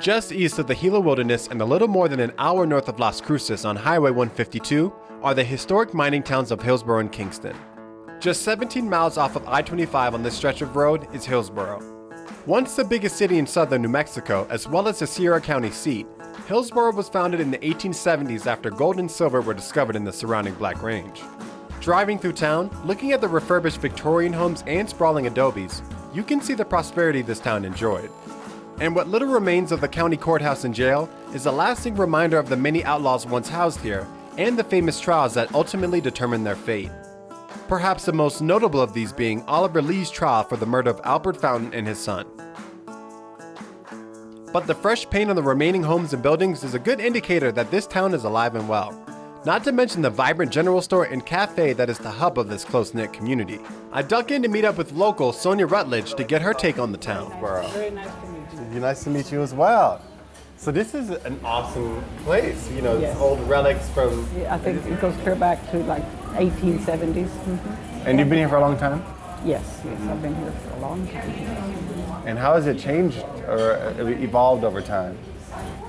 Just east of the Gila Wilderness and a little more than an hour north of Las Cruces on Highway 152 are the historic mining towns of Hillsborough and Kingston. Just 17 miles off of I-25 on this stretch of road is Hillsborough. Once the biggest city in southern New Mexico, as well as the Sierra County seat, Hillsborough was founded in the 1870s after gold and silver were discovered in the surrounding Black Range. Driving through town, looking at the refurbished Victorian homes and sprawling adobes, you can see the prosperity this town enjoyed. And what little remains of the county courthouse and jail is a lasting reminder of the many outlaws once housed here and the famous trials that ultimately determined their fate. Perhaps the most notable of these being Oliver Lee's trial for the murder of Albert Fountain and his son. But the fresh paint on the remaining homes and buildings is a good indicator that this town is alive and well. Not to mention the vibrant general store and cafe that is the hub of this close-knit community. I duck in to meet up with local Sonia Rutledge to get her take on the town. Very nice to meet you. Nice to meet you as well. So this is an awesome place, Yes. old relics from... Yeah, I think it goes clear back to like 1870s. Mm-hmm. And you've been here for a long time? Yes, I've been here for a long time. And how has it changed or evolved over time?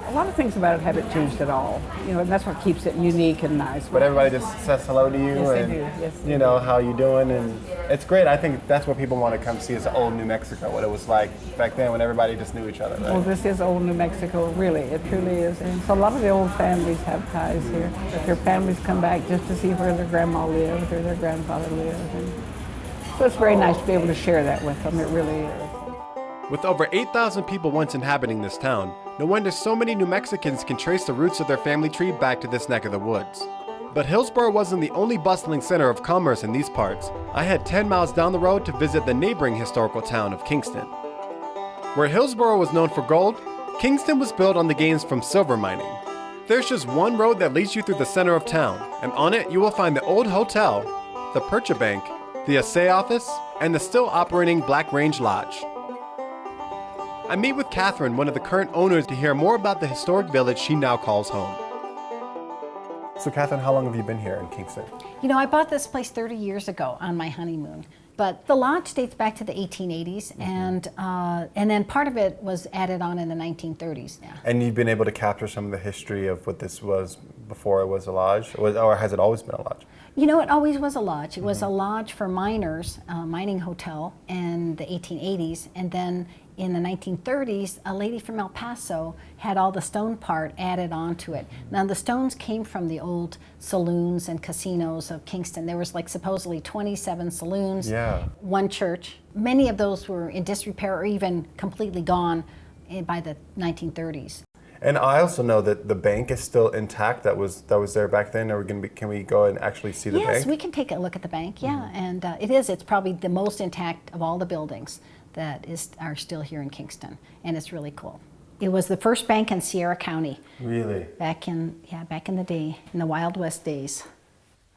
A lot of things about it haven't changed at all, and that's what keeps it unique and nice. But everybody just says hello to you Yes, and, they do. Yes, they do. how you doing, and it's great. I think that's what people want to come see is old New Mexico, what it was like back then when everybody just knew each other, right? Well, this is old New Mexico, really. It truly is. And so a lot of the old families have ties here. Their families come back just to see where their grandma lived or their grandfather lived. And so it's very nice to be able to share that with them. It really is. With over 8,000 people once inhabiting this town, no wonder so many New Mexicans can trace the roots of their family tree back to this neck of the woods. But Hillsborough wasn't the only bustling center of commerce in these parts. I had 10 miles down the road to visit the neighboring historical town of Kingston. Where Hillsborough was known for gold, Kingston was built on the gains from silver mining. There's just one road that leads you through the center of town, and on it you will find the old hotel, the Purchase Bank, the assay office, and the still operating Black Range Lodge. I meet with Catherine, one of the current owners, to hear more about the historic village she now calls home. So Catherine, how long have you been here in Kingston? I bought this place 30 years ago on my honeymoon, but the lodge dates back to the 1880s, and then part of it was added on in the 1930s. Yeah. And you've been able to capture some of the history of what this was before it was a lodge, or has it always been a lodge? It always was a lodge. It was a lodge for miners, mining hotel in the 1880s, and then in the 1930s, a lady from El Paso had all the stone part added onto it. Now the stones came from the old saloons and casinos of Kingston. There was supposedly 27 saloons, one church. Many of those were in disrepair or even completely gone by the 1930s. And I also know that the bank is still intact. That was there back then. Can we go and actually see the bank? Yes, we can take a look at the bank. Yeah, and it's probably the most intact of all the buildings that are still here in Kingston, and it's really cool. It was the first bank in Sierra County. Really? Back in the day, in the Wild West days.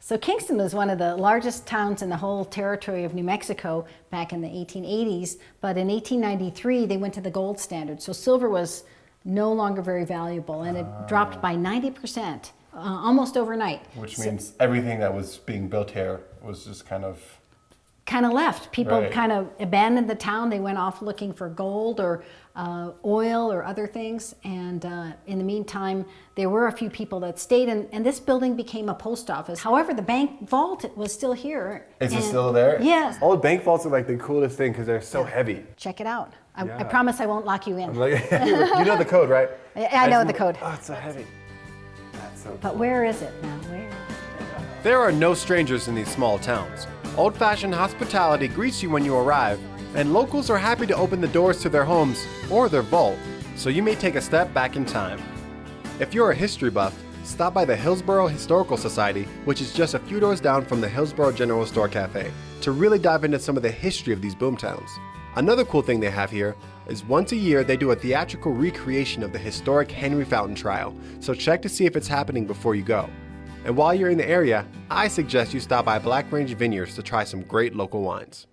So Kingston was one of the largest towns in the whole territory of New Mexico back in the 1880s, but in 1893 they went to the gold standard. So silver was no longer very valuable, and it dropped by 90%, almost overnight. Which means everything that was being built here was just kind of left. People right. kind of abandoned the town. They went off looking for gold or oil or other things. And in the meantime, there were a few people that stayed, and this building became a post office. However, the bank vault was still here. Is it still there? Yes. Old bank vaults are like the coolest thing because they're so heavy. Check it out. I promise I won't lock you in. You know the code, right? I know the code. Oh, it's so heavy. That's so cool. But where is it now? Where? There are no strangers in these small towns. Old-fashioned hospitality greets you when you arrive, and locals are happy to open the doors to their homes or their vault, so you may take a step back in time. If you're a history buff, stop by the Hillsborough Historical Society, which is just a few doors down from the Hillsborough General Store Cafe, to really dive into some of the history of these boomtowns. Another cool thing they have here is once a year they do a theatrical recreation of the historic Henry Fountain trial, so check to see if it's happening before you go. And while you're in the area, I suggest you stop by Black Range Vineyards to try some great local wines.